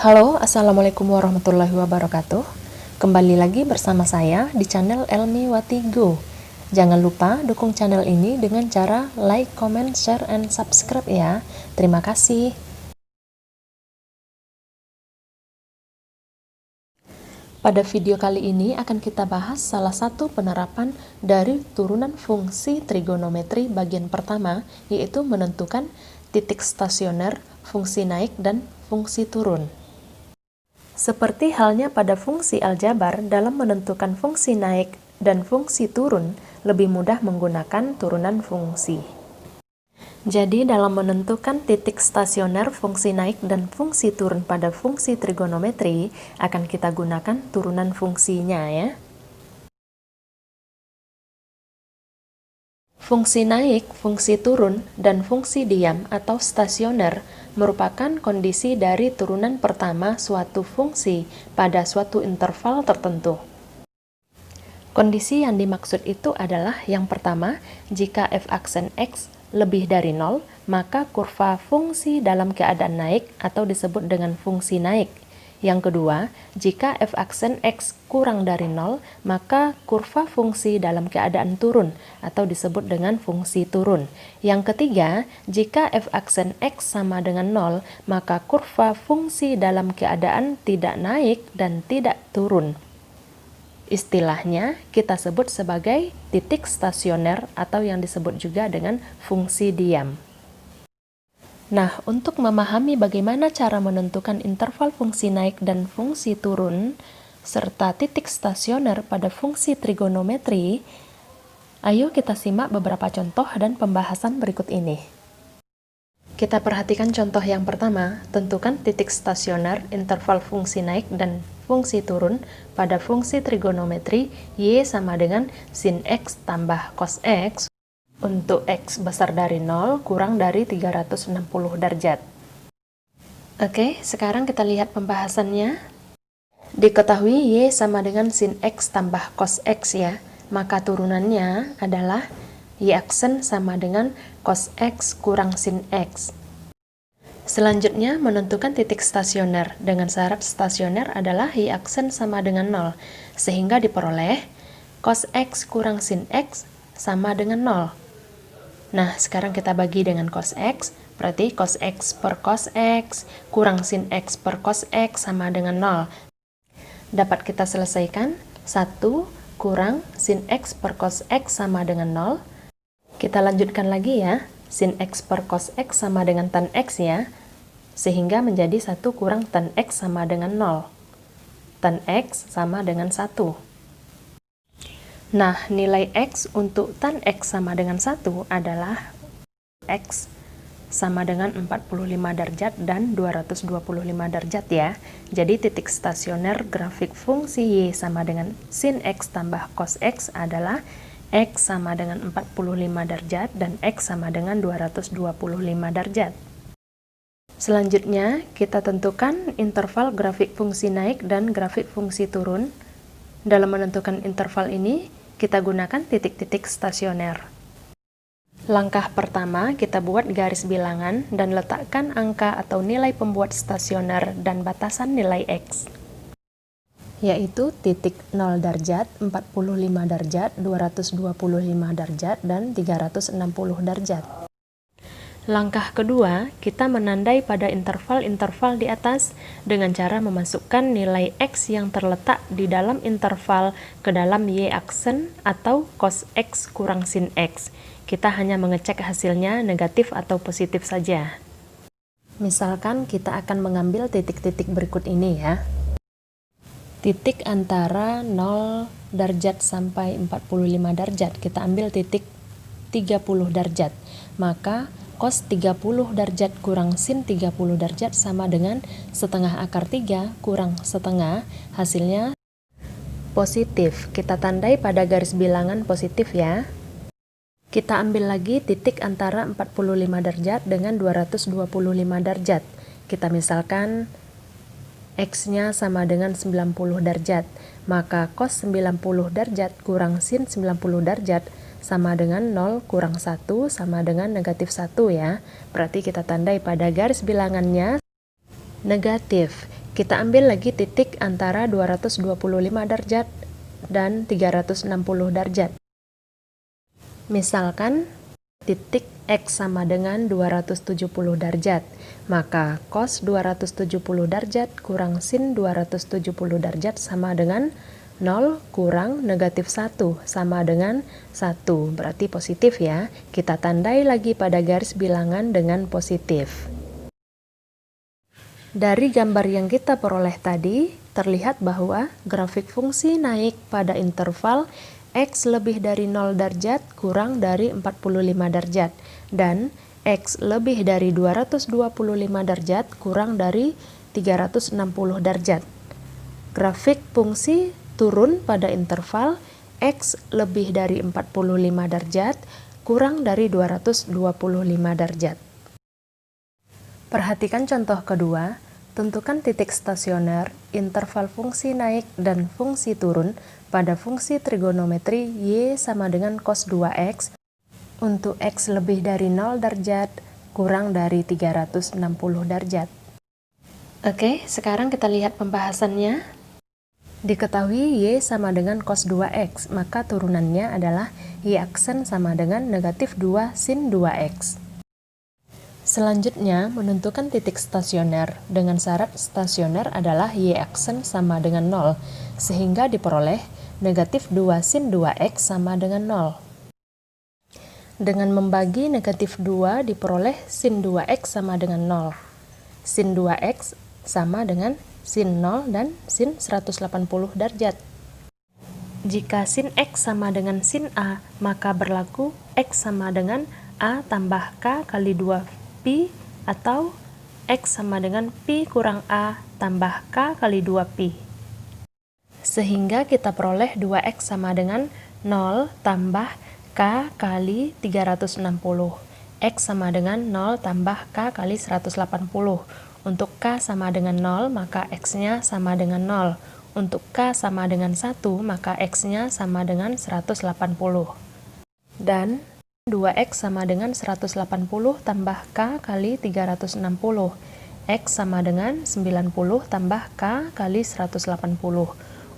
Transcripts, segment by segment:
Halo, Assalamualaikum warahmatullahi wabarakatuh. Kembali lagi bersama saya di channel Elmi Wati Go. Jangan lupa dukung channel ini dengan cara like, comment, share, and subscribe ya. Terima kasih. Pada video kali ini akan kita bahas salah satu penerapan dari turunan fungsi trigonometri bagian pertama, yaitu menentukan titik stasioner, fungsi naik, dan fungsi turun. Seperti halnya pada fungsi aljabar, dalam menentukan fungsi naik dan fungsi turun, lebih mudah menggunakan turunan fungsi. Jadi, dalam menentukan titik stasioner, fungsi naik, dan fungsi turun pada fungsi trigonometri, akan kita gunakan turunan fungsinya ya. Fungsi naik, fungsi turun, dan fungsi diam atau stasioner merupakan kondisi dari turunan pertama suatu fungsi pada suatu interval tertentu. Kondisi yang dimaksud itu adalah yang pertama, jika f aksen x lebih dari 0, maka kurva fungsi dalam keadaan naik atau disebut dengan fungsi naik. Yang kedua, jika f aksen x kurang dari 0, maka kurva fungsi dalam keadaan turun atau disebut dengan fungsi turun. Yang ketiga, jika f aksen x sama dengan 0, maka kurva fungsi dalam keadaan tidak naik dan tidak turun. Istilahnya kita sebut sebagai titik stasioner atau yang disebut juga dengan fungsi diam. Nah, untuk memahami bagaimana cara menentukan interval fungsi naik dan fungsi turun, serta titik stasioner pada fungsi trigonometri, ayo kita simak beberapa contoh dan pembahasan berikut ini. Kita perhatikan contoh yang pertama, tentukan titik stasioner interval fungsi naik dan fungsi turun pada fungsi trigonometri y sama dengan sin x tambah cos x untuk x besar dari 0 kurang dari 360 derajat. Oke, sekarang kita lihat pembahasannya. Diketahui y sama dengan sin x tambah cos x ya, maka turunannya adalah y aksen sama dengan cos x kurang sin x. Selanjutnya, menentukan titik stasioner. Dengan syarat stasioner adalah y aksen sama dengan 0, sehingga diperoleh cos x kurang sin x sama dengan 0. Nah, sekarang kita bagi dengan cos x, berarti cos x per cos x kurang sin x per cos x sama dengan 0. Dapat kita selesaikan, 1 kurang sin x per cos x sama dengan 0. Kita lanjutkan lagi ya, sin x per cos x sama dengan tan x ya, sehingga menjadi 1 kurang tan x sama dengan 0. Tan x sama dengan 1. Nah, nilai x untuk tan x sama dengan 1 adalah x sama dengan 45 derajat dan 225 derajat ya. Jadi titik stasioner grafik fungsi y sama dengan sin x tambah cos x adalah x sama dengan 45 derajat dan x sama dengan 225 derajat. Selanjutnya, kita tentukan interval grafik fungsi naik dan grafik fungsi turun. Dalam menentukan interval ini, kita gunakan titik-titik stasioner. Langkah pertama, kita buat garis bilangan dan letakkan angka atau nilai pembuat stasioner dan batasan nilai x, yaitu titik 0 derajat, 45 derajat, 225 derajat, dan 360 derajat. Langkah kedua, kita menandai pada interval-interval di atas dengan cara memasukkan nilai x yang terletak di dalam interval ke dalam y aksen atau cos x kurang sin x. Kita hanya mengecek hasilnya negatif atau positif saja. Misalkan kita akan mengambil titik-titik berikut ini ya. Titik antara 0 derajat sampai 45 derajat, kita ambil titik 30 derajat. Maka cos 30 derajat kurang sin 30 derajat sama dengan setengah akar 3 kurang setengah, hasilnya positif. Kita tandai pada garis bilangan positif ya. Kita ambil lagi titik antara 45 derajat dengan 225 derajat. Kita misalkan x-nya sama dengan 90 derajat. Maka cos 90 derajat kurang sin 90 derajat sama dengan 0 kurang 1 sama dengan negatif 1 ya. Berarti kita tandai pada garis bilangannya negatif. Kita ambil lagi titik antara 225 derajat dan 360 derajat. Misalkan titik X sama dengan 270 derajat, maka cos 270 derajat kurang sin 270 derajat sama dengan 0 kurang negatif 1 sama dengan 1, berarti positif ya. Kita tandai lagi pada garis bilangan dengan positif. Dari gambar yang kita peroleh tadi, terlihat bahwa grafik fungsi naik pada interval X lebih dari 0 derajat kurang dari 45 derajat dan X lebih dari 225 derajat kurang dari 360 derajat. Grafik fungsi turun pada interval X lebih dari 45 derajat kurang dari 225 derajat. Perhatikan contoh kedua. Tentukan titik stasioner, interval fungsi naik dan fungsi turun pada fungsi trigonometri Y sama dengan cos 2X untuk X lebih dari 0 derajat kurang dari 360 derajat. Oke, sekarang kita lihat pembahasannya. Diketahui Y sama dengan cos 2X, maka turunannya adalah Y aksen sama dengan negatif 2 sin 2X. Selanjutnya, menentukan titik stasioner dengan syarat stasioner adalah Y aksen sama dengan 0, sehingga diperoleh negatif 2 sin 2X sama dengan 0. Dengan membagi negatif 2 diperoleh sin 2X sama dengan 0. Sin 2X sama dengan sin 0 dan sin 180 derajat. Jika sin X sama dengan sin A, maka berlaku X sama dengan A tambah K kali 2 pi atau X sama dengan pi kurang A tambah K kali 2 pi. Sehingga kita peroleh 2X sama dengan 0 tambah K kali 360. X sama dengan 0 tambah K kali 180. Untuk K sama dengan 0, maka X-nya sama dengan 0. Untuk K sama dengan 1, maka X-nya sama dengan 180. Dan 2X sama dengan 180 tambah K kali 360. X sama dengan 90 tambah K kali 180.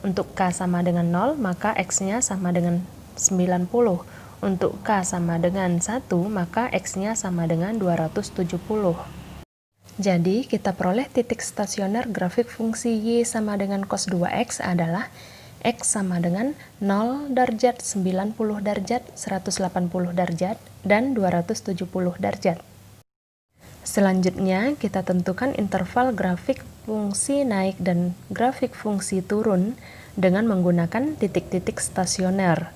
Untuk K sama dengan 0, maka X-nya sama dengan 90. Untuk K sama dengan 1, maka X-nya sama dengan 270. Jadi, kita peroleh titik stasioner grafik fungsi Y sama dengan cos 2X adalah X sama dengan 0 derajat, 90 derajat, 180 derajat, dan 270 derajat. Selanjutnya, kita tentukan interval grafik fungsi naik dan grafik fungsi turun dengan menggunakan titik-titik stasioner.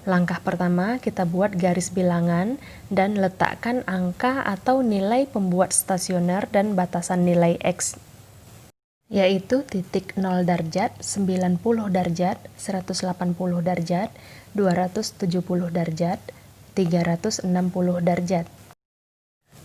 Langkah pertama, kita buat garis bilangan dan letakkan angka atau nilai pembuat stasioner dan batasan nilai X, yaitu titik 0 derajat, 90 derajat, 180 derajat, 270 derajat, 360 derajat.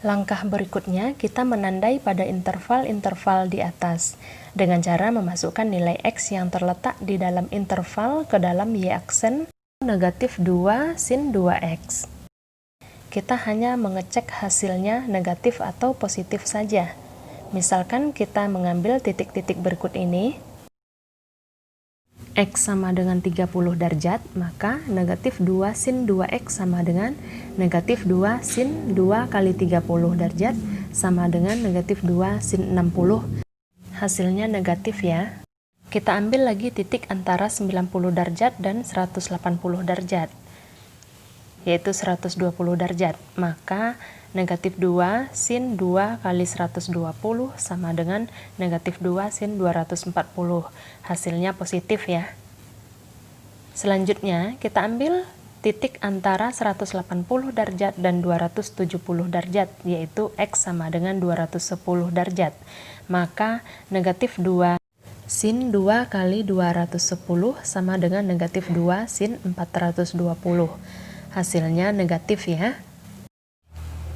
Langkah berikutnya, kita menandai pada interval-interval di atas dengan cara memasukkan nilai X yang terletak di dalam interval ke dalam Y aksen negatif 2 sin 2X. Kita hanya mengecek hasilnya negatif atau positif saja. Misalkan kita mengambil titik-titik berikut ini, X sama dengan 30 derajat, maka negatif 2 sin 2X sama dengan negatif 2 sin 2 kali 30 derajat sama dengan negatif 2 sin 60. Hasilnya negatif ya. Kita ambil lagi titik antara 90 derajat dan 180 derajat, yaitu 120 derajat. Maka negatif 2 sin 2 kali 120 sama dengan negatif 2 sin 240. Hasilnya positif ya. Selanjutnya, kita ambil titik antara 180 derajat dan 270 derajat, yaitu X sama dengan 210 derajat. Maka negatif 2 sin 2 kali 210 sama dengan negatif 2 sin 420. Hasilnya negatif ya.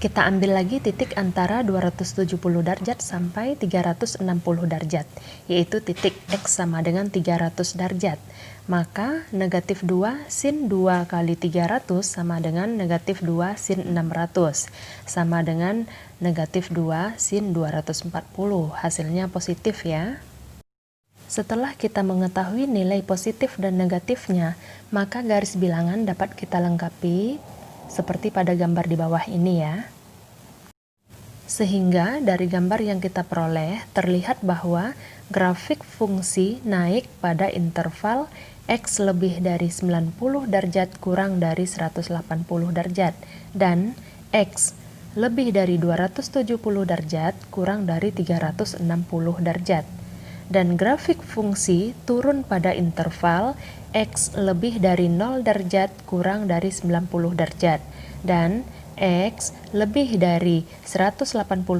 Kita ambil lagi titik antara 270 derajat sampai 360 derajat, yaitu titik X sama dengan 300 derajat. Maka negatif 2 sin 2 kali 300 sama dengan negatif 2 sin 600, sama dengan negatif 2 sin 240. Hasilnya positif ya. Setelah kita mengetahui nilai positif dan negatifnya, maka garis bilangan dapat kita lengkapi seperti pada gambar di bawah ini ya. Sehingga dari gambar yang kita peroleh terlihat bahwa grafik fungsi naik pada interval X lebih dari 90 derajat kurang dari 180 derajat dan X lebih dari 270 derajat kurang dari 360 derajat. Dan grafik fungsi turun pada interval X lebih dari 0 derajat kurang dari 90 derajat dan X lebih dari 180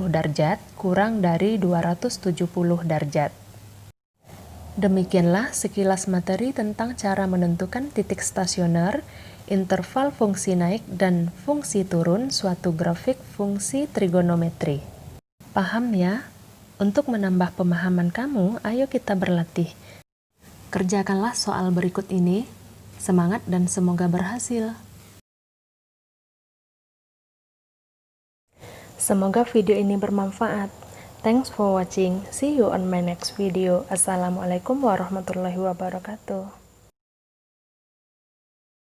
derajat kurang dari 270 derajat. Demikianlah sekilas materi tentang cara menentukan titik stasioner, interval fungsi naik dan fungsi turun suatu grafik fungsi trigonometri. Paham ya? Untuk menambah pemahaman kamu, ayo kita berlatih. Kerjakanlah soal berikut ini. Semangat dan semoga berhasil. Semoga video ini bermanfaat. Thanks for watching. See you on my next video. Assalamualaikum warahmatullahi wabarakatuh.